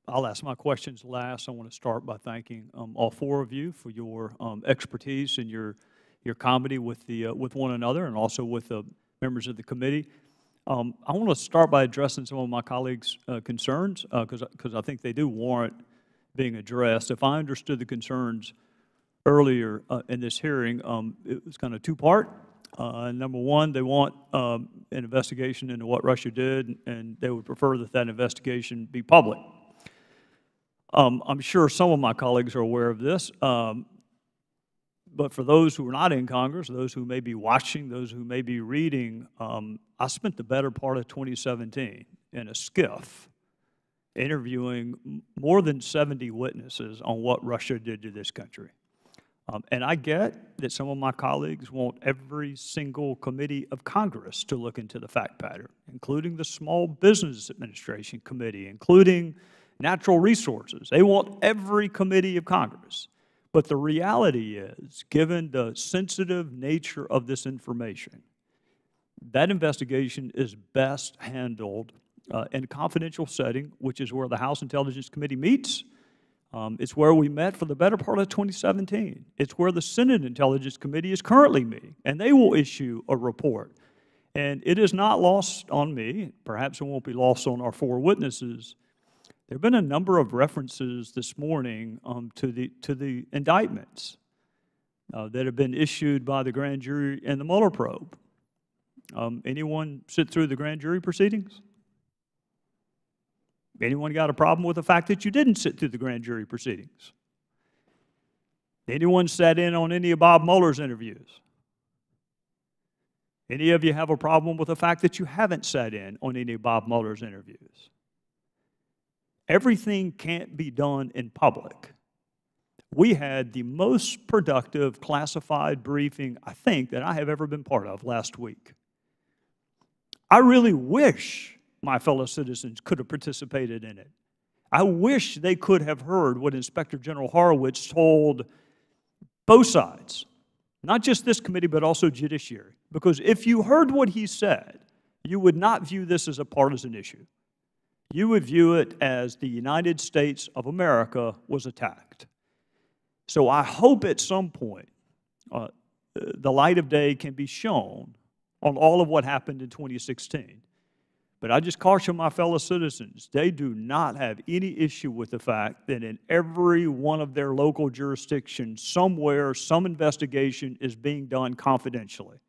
I'll ask my questions last. I want to start by thanking all four of you for your expertise and your comedy with one another, and also with the members of the committee. I want to start by addressing some of my colleagues' concerns, because I think they do warrant being addressed. If I understood the concerns earlier in this hearing, it was kind of two-part. Number one, they want an investigation into what Russia did, and they would prefer that that investigation be public. I'm sure some of my colleagues are aware of this, but for those who are not in Congress, those who may be watching, those who may be reading, I spent the better part of 2017 in a skiff interviewing more than 70 witnesses on what Russia did to this country. And I get that some of my colleagues want every single committee of Congress to look into the fact pattern, including the Small Business Administration Committee, including Natural Resources. They want every committee of Congress. But the reality is, given the sensitive nature of this information, that investigation is best handled in a confidential setting, which is where the House Intelligence Committee meets. It's where we met for the better part of 2017. It's where the Senate Intelligence Committee is currently meeting, and they will issue a report. And it is not lost on me, perhaps it won't be lost on our four witnesses. There have been a number of references this morning to the indictments that have been issued by the grand jury in the Mueller probe. Anyone sit through the grand jury proceedings? Anyone got a problem with the fact that you didn't sit through the grand jury proceedings? Anyone sat in on any of Bob Mueller's interviews? Any of you have a problem with the fact that you haven't sat in on any of Bob Mueller's interviews? Everything can't be done in public. We had the most productive classified briefing, I think, that I have ever been part of last week. I really wish my fellow citizens could have participated in it. I wish they could have heard what Inspector General Horowitz told both sides, not just this committee, but also Judiciary. Because if you heard what he said, you would not view this as a partisan issue. You would view it as the United States of America was attacked. So I hope at some point the light of day can be shown on all of what happened in 2016. But I just caution my fellow citizens, they do not have any issue with the fact that in every one of their local jurisdictions, somewhere, some investigation is being done confidentially.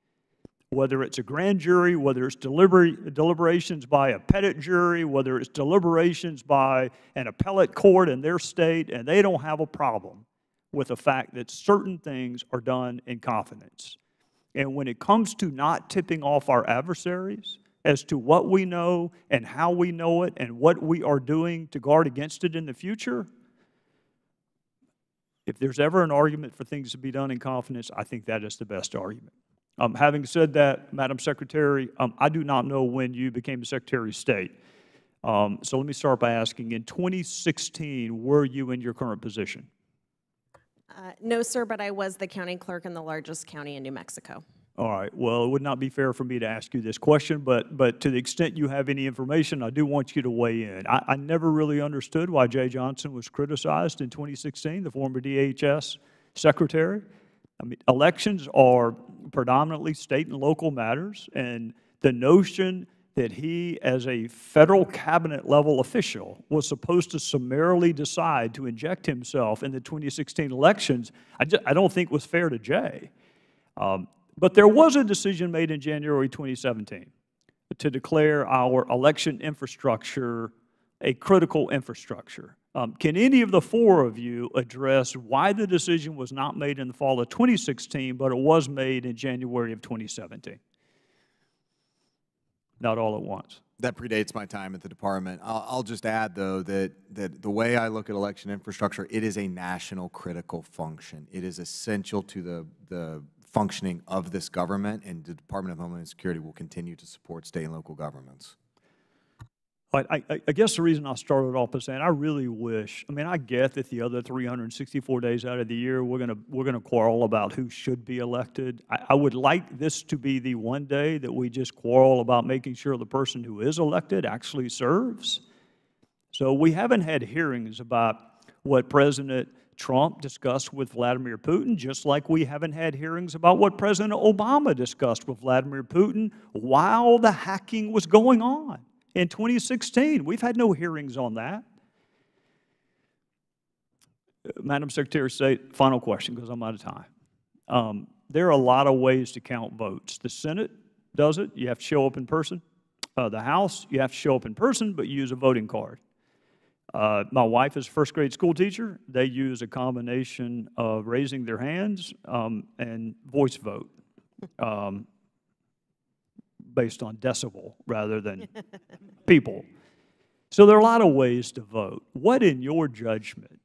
Whether it's a grand jury, whether it's deliberations by a petit jury, whether it's deliberations by an appellate court in their state, and they don't have a problem with the fact that certain things are done in confidence. And when it comes to not tipping off our adversaries as to what we know and how we know it and what we are doing to guard against it in the future, if there's ever an argument for things to be done in confidence, I think that is the best argument. Having said that, Madam Secretary, I do not know when you became Secretary of State. So let me start by asking, in 2016, were you in your current position? No, sir, but I was the county clerk in the largest county in New Mexico. All right. Well, it would not be fair for me to ask you this question, but to the extent you have any information, I do want you to weigh in. I never really understood why Jay Johnson was criticized in 2016, the former DHS Secretary. I mean, elections are predominantly state and local matters, and the notion that he, as a federal cabinet level official, was supposed to summarily decide to inject himself in the 2016 elections, I don't think was fair to Jay. But there was a decision made in January 2017 to declare our election infrastructure a critical infrastructure. Can any of the four of you address why the decision was not made in the fall of 2016, but it was made in January of 2017? Not all at once. That predates my time at the department. I'll just add, though, that the way I look at election infrastructure, it is a national critical function. It is essential to the functioning of this government, and the Department of Homeland Security will continue to support state and local governments. I guess the reason I started off by saying I really wish, I mean, I get that the other 364 days out of the year we're gonna quarrel about who should be elected. I would like this to be the one day that we just quarrel about making sure the person who is elected actually serves. So we haven't had hearings about what President Trump discussed with Vladimir Putin, just like we haven't had hearings about what President Obama discussed with Vladimir Putin while the hacking was going on in 2016. We've had no hearings on that. Madam Secretary of State, final question, because I'm out of time. There are a lot of ways to count votes. The Senate does it. You have to show up in person. The House, you have to show up in person, but use a voting card. My wife is a first-grade school teacher. They use a combination of raising their hands and voice vote based on decibel rather than people. So there are a lot of ways to vote. What, in your judgment,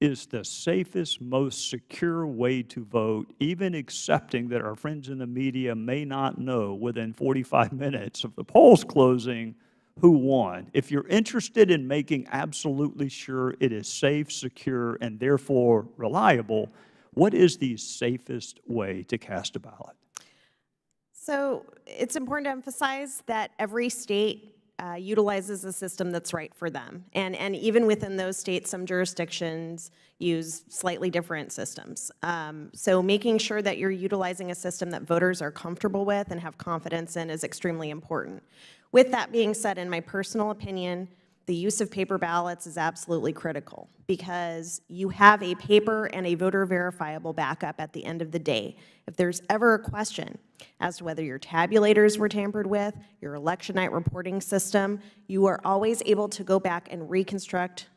is the safest, most secure way to vote, even accepting that our friends in the media may not know within 45 minutes of the polls closing who won? If you're interested in making absolutely sure it is safe, secure, and therefore reliable, what is the safest way to cast a ballot? So it's important to emphasize that every state utilizes a system that's right for them. And even within those states, some jurisdictions use slightly different systems. So making sure that you're utilizing a system that voters are comfortable with and have confidence in is extremely important. With that being said, in my personal opinion, the use of paper ballots is absolutely critical because you have a paper and a voter verifiable backup at the end of the day. If there's ever a question as to whether your tabulators were tampered with, your election night reporting system, you are always able to go back and reconstruct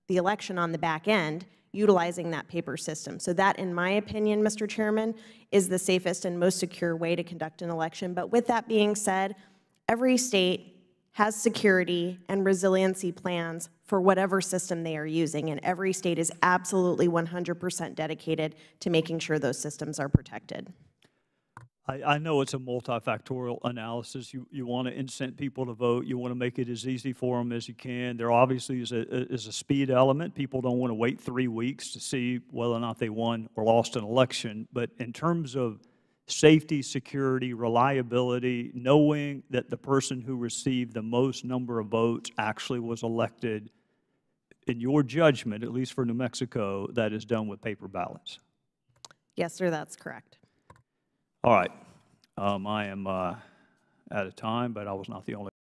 the election on the back end utilizing that paper system. So that, in my opinion, Mr. Chairman, is the safest and most secure way to conduct an election. But with that being said, every state has security and resiliency plans for whatever system they are using, and every state is absolutely 100% dedicated to making sure those systems are protected. I know it's a multifactorial analysis. You want to incent people to vote. You want to make it as easy for them as you can. There obviously is a speed element. People don't want to wait 3 weeks to see whether or not they won or lost an election. But in terms of safety, security, reliability, knowing that the person who received the most number of votes actually was elected, in your judgment, at least for New Mexico, that is done with paper ballots? Yes, sir, that's correct. All right. I am out of time, but I was not the only